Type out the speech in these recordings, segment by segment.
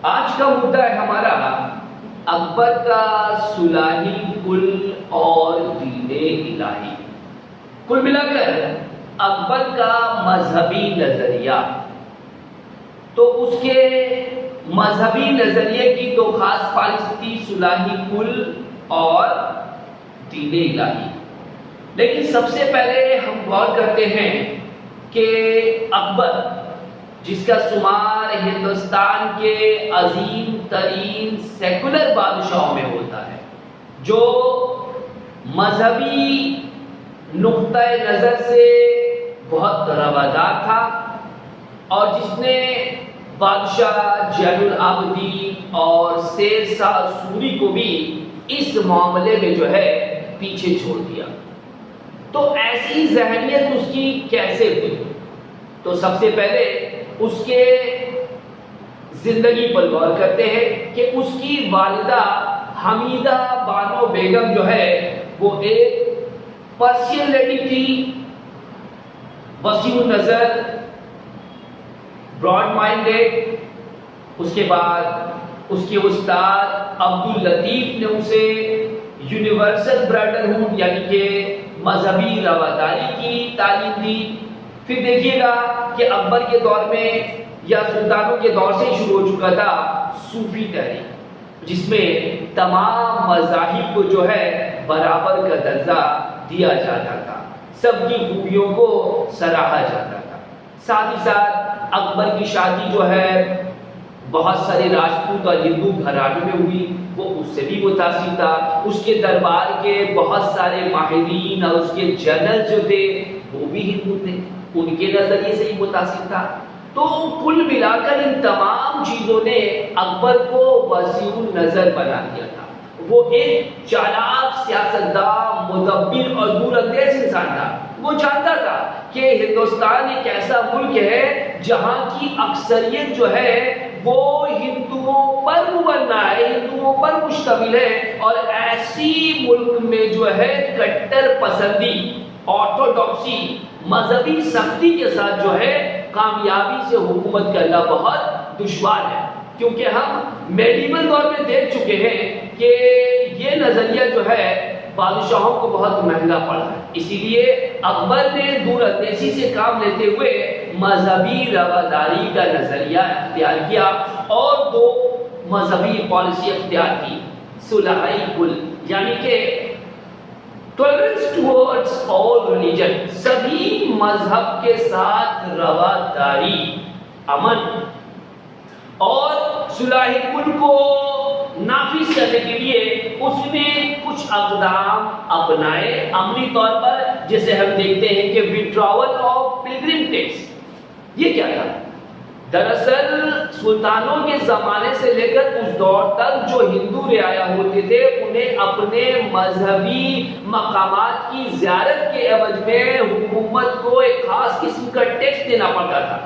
آج کا مدعا ہے ہمارا اکبر کا صلحی کل اور دین الہی۔ کل ملا کر اکبر کا مذہبی نظریہ، تو اس کے مذہبی نظریے کی دو خاص پالیسی تھی، صلحی کل اور دین الہی۔ لیکن سب سے پہلے ہم غور کرتے ہیں کہ اکبر، جس کا شمار ہندوستان کے عظیم ترین سیکولر بادشاہوں میں ہوتا ہے، جو مذہبی نقطۂ نظر سے بہت روادار تھا، اور جس نے بادشاہ زین العابدین اور شیر شاہ سوری کو بھی اس معاملے میں جو ہے پیچھے چھوڑ دیا۔ تو ایسی ذہنیت اس کی کیسے ہوئی؟ تو سب سے پہلے اس کے زندگی پر غور کرتے ہیں کہ اس کی والدہ حمیدہ بانو بیگم جو ہے وہ ایک پرشین لیڈی تھی، وسیع النظر، براڈ مائنڈیڈ۔ اس کے بعد اس کے استاد عبداللطیف نے اسے یونیورسل برادرہوڈ یعنی کہ مذہبی رواداری کی تعلیم دی۔ پھر دیکھیے گا کہ اکبر کے دور میں یا سلطانوں کے دور سے شروع ہو چکا تھا صوفی تحریک، جس میں تمام مذاہب کو جو ہے برابر کا درجہ دیا جاتا تھا، سب کی خوبیوں کو سراہا جاتا تھا۔ ساتھ ہی ساتھ اکبر کی شادی جو ہے بہت سارے راجپوت اور ہندو گھرانوں میں ہوئی، وہ اس سے بھی متاثر تھا۔ اس کے دربار کے بہت سارے ماہرین اور اس کے جنرل جو تھے وہ بھی ہندو تھے، ان کے نظریے سے ہی متاثر تھا۔ تو کل ملا کر ان تمام چیزوں نے اکبر کو وسیع النظر بنا دیا تھا۔ وہ ایک چالاک سیاستدان، مدبر اور دور اندیش انسان تھا۔ وہ جانتا تھا کہ ہندوستان ایک ایسا ملک ہے جہاں کی اکثریت جو ہے وہ ہندوؤں پر مبنی ہے، ہندوؤں پر مشتمل ہے، اور ایسی ملک میں جو ہے کٹر پسندی، آرتھوڈاکسی، مذہبی سختی کے ساتھ جو ہے کامیابی سے حکومت کرنا بہت دشوار ہے، کیونکہ ہم میڈیول دور میں دیکھ چکے ہیں کہ یہ نظریہ جو ہے بادشاہوں کو بہت مہنگا پڑا ہے۔ اسی لیے اکبر نے دور اندیشی سے کام لیتے ہوئے مذہبی رواداری کا نظریہ اختیار کیا اور دو مذہبی پالیسی اختیار کی، صلحی کل یعنی کہ tolerance towards all religion، سبھی مذہب کے ساتھ رواداری، امن، اور صلحی کل کو نافذ کرنے کے لیے اس نے کچھ اقدام اپنائے عملی طور پر، جیسے ہم دیکھتے ہیں کہ withdrawal of pilgrim tax۔ یہ کیا تھا؟ دراصل سلطانوں کے زمانے سے لے کر اس دور تک جو ہندو رعایا ہوتے تھے انہیں اپنے مذہبی مقامات کی زیارت کے عوض میں حکومت کو ایک خاص قسم کا ٹیکس دینا پڑتا تھا۔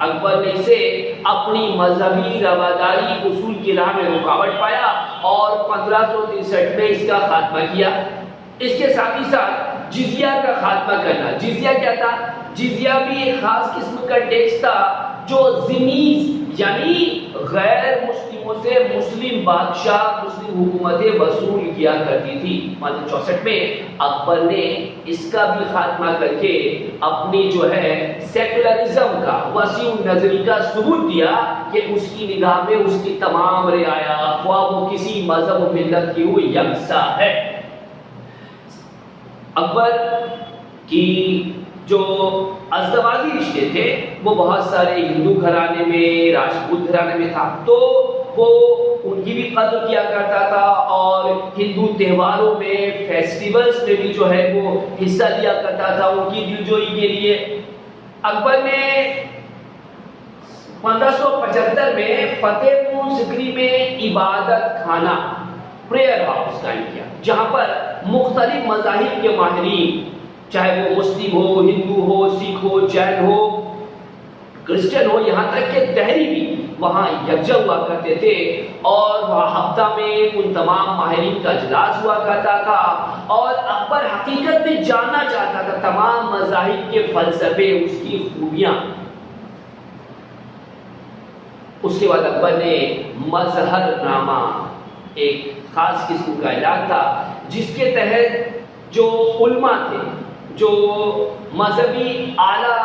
اکبر نے اسے اپنی مذہبی رواداری اصول کی راہ میں رکاوٹ پایا اور 1563 میں اس کا خاتمہ کیا۔ اس کے ساتھ ہی ساتھ جزیہ کا خاتمہ کرنا۔ جزیہ کیا تھا؟ جزیہ بھی ایک خاص قسم کا ٹیکس تھا جو ذمیز یعنی غیر مسلموں سے مسلم بادشاہ، مسلم حکومتیں وصول کیا کرتی تھی۔ 1564 میں اکبر نے اس کا بھی خاتمہ کر کے اپنی جو ہے سیکولرزم کا، وسیع نظری کا ثبوت دیا کہ اس کی نگاہ میں اس کی تمام رعایا، خواہ وہ کسی مذہب و ملت کی ہو، یکساں ہے۔ اکبر کی جو ازدواجی رشتے تھے وہ بہت سارے ہندو گھرانے میں، راجپوت گھرانے میں تھا، تو وہ ان کی بھی قدر کیا کرتا تھا اور ہندو تہواروں میں، فیسٹیولز میں بھی جو ہے وہ حصہ لیا کرتا تھا ان کی دلجوئی کے لیے۔ اکبر نے 1575 میں فتح پور سکری میں عبادت خانہ، پریئر ہاؤس قائم کیا، جہاں پر مختلف مذاہب کے ماہرین، چاہے وہ مسلم ہو، ہندو ہو، سکھ ہو، جین ہو، کرسچن ہو، یہاں تک کہ دہری بھی وہاں یکجا ہوا کرتے تھے، اور وہاں ہفتہ میں ان تمام ماہرین کا اجلاس ہوا کرتا تھا، اور اکبر حقیقت میں جاننا چاہتا تھا تمام مذاہب کے فلسفے، اس کی خوبیاں۔ اس کے بعد اکبر نے مظہر نامہ ایک خاص قسم کا علاج تھا جس کے تحت جو علماء تھے، جو مذہبی اعلیٰ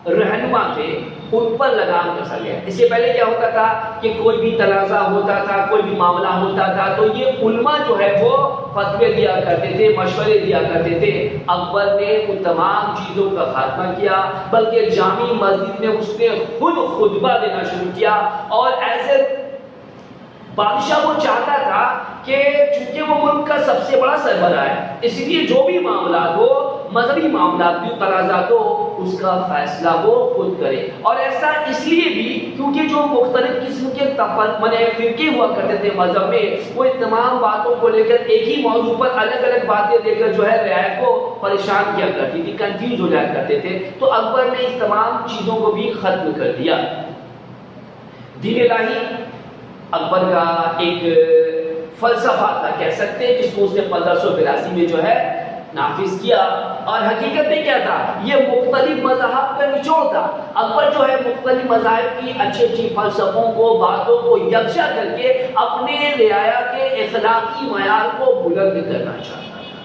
رہنما تھے، ان پر لگام کسا گیا۔ اس سے پہلے کیا ہوتا تھا کہ کوئی بھی تنازع ہوتا تھا، کوئی بھی معاملہ ہوتا تھا تو یہ علماء جو ہے وہ فتوے دیا کرتے تھے، مشورے دیا کرتے تھے۔ اکبر نے ان تمام چیزوں کا خاتمہ کیا، بلکہ جامع مسجد میں اس نے خود خطبہ دینا شروع کیا، اور ایسے بادشاہ وہ چاہتا تھا کہ چونکہ وہ ملک کا سب سے بڑا سربراہ ہے، اس لیے جو بھی معاملات ہو، مذہبی معاملات بھی، تنازعات ہو، اس کا فیصلہ وہ خود کرے۔ اور ایسا اس لیے بھی کیونکہ جو مختلف قسم کے فرقے ہوا کرتے تھے مذہب میں، وہ ان تمام باتوں کو لے کر ایک ہی موضوع پر الگ الگ باتیں دے کر جو ہے رعایا کو پریشان کیا کرتی تھی، کنفیوز ہو جایا کرتے تھے۔ تو اکبر نے اس تمام چیزوں کو بھی ختم کر دیا۔ دین الہی اکبر کا ایک فلسفہ تھا کہہ سکتے ہیں، جس کو اس نے 1582 میں جو ہے نافذ کیا۔ اور حقیقت میں کیا تھا؟ یہ مختلف مذاہب کا نچوڑ تھا۔ اکبر جو ہے مختلف مذاہب کی اچھی اچھی فلسفوں کو، باتوں کو یکجا کر کے اپنے رعایا کے اخلاقی معیار کو بلند کرنا چاہتا تھا،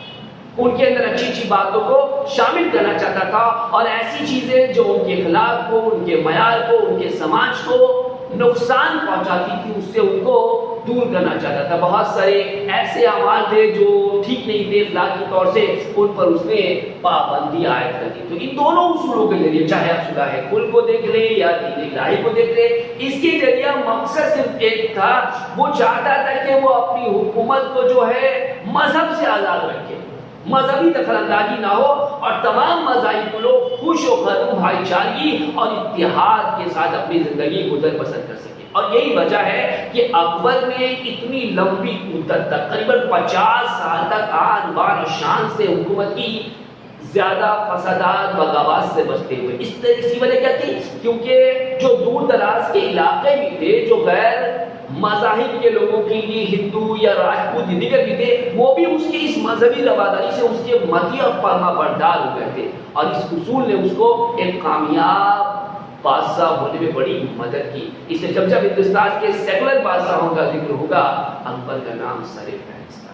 ان کے اندر اچھی اچھی باتوں کو شامل کرنا چاہتا تھا، اور ایسی چیزیں جو ان کے اخلاق کو، ان کے معیار کو، ان کے سماج کو نقصان پہنچاتی تھی، اس سے ان کو دور کرنا چاہتا تھا۔ بہت سارے ایسے اعمال تھے جو ٹھیک نہیں تھے اخلاقی طور سے، ان پر اس نے پابندی عائد کر دی۔ تو ان دونوں اصولوں کے ذریعے، چاہے آپ سداہ کل کو دیکھ لیں یا دین الہی کو دیکھ لیں، اس کے ذریعے مقصد صرف ایک تھا، وہ چاہتا تھا کہ وہ اپنی حکومت کو جو ہے مذہب سے آزاد رکھے، مذہبی دخل اندازی نہ ہو، اور تمام مذاہب کو لوگ خوش و خرم، بھائی چارگی اور اتحاد کے ساتھ اپنی زندگی گزر بسر کر سکے۔ اور یہی وجہ ہے کہ اکبر نے اتنی لمبی مدت تک، تقریباً 50 سال تک آن بان و شان سے حکومت کی، زیادہ فسادات بغاوت سے بچتے ہوئے۔ اسی وجہ کیا تھی؟ کیونکہ جو دور دراز کے علاقے بھی تھے، جو غیر مذاہب کے لوگوں کے لیے ہندو یا راجپوت دیگر بھی تھے، وہ بھی اس کی اس مذہبی رواداری سے اس کے متی اور فرما بردار ہو گئے تھے، اور اس اصول نے اس کو ایک کامیاب بادشاہ ہونے میں بڑی مدد کی۔ اس سے جب جب ہندوستان کے سیکولر بادشاہوں کا ذکر ہوگا، اکبر کا نام سر فہرست